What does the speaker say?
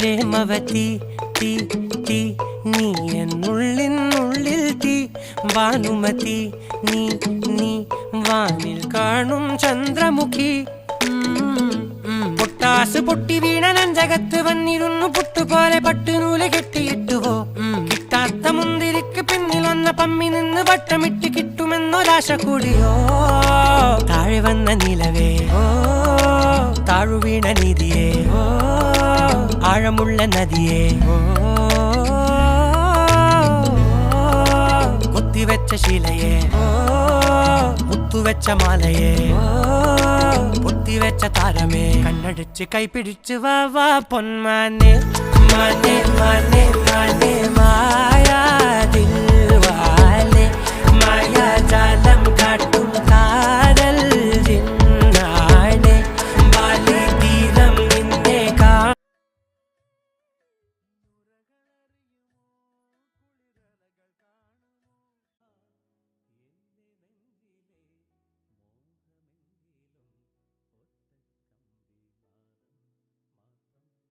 പ്രേമവതി തീ തീ നീ എന്നുള്ളിനുള്ളിൽ തീ ഭാനുമതി നീ നീ വാനിൽ കാണും ചന്ദ്രമുഖി പൊട്ടാസ് പൊട്ടി വീണ നെഞ്ചകത്ത് വന്നിരുന്നു പുട്ടുപോലെ പട്ടുനൂല് കെട്ടിയിട്ടുവോ കിട്ടാത്ത മുന്തിരിക്ക് പിന്നിൽ വന്ന പമ്മി നിന്ന് വട്ടമിട്ട് കിട്ടുമെന്നൊരാശ കൂടിയോ താഴെ വന്ന നിലവേ താഴു വീണ നിധിയേ ആഴമുള്ള നദിയേ കൊത്തിവെച്ച ശിലയേ മുത്തുവെച്ച മാലയേ പൊത്തിവെച്ച താരമേ കണ്ണടിച്ച് കൈപിടിച്ച് വാ വാ പൊന്മാനെ മാനെ മാനെ മാനെ മായാ ദിൽവാലെ മായാ ജാലം കാട്ടി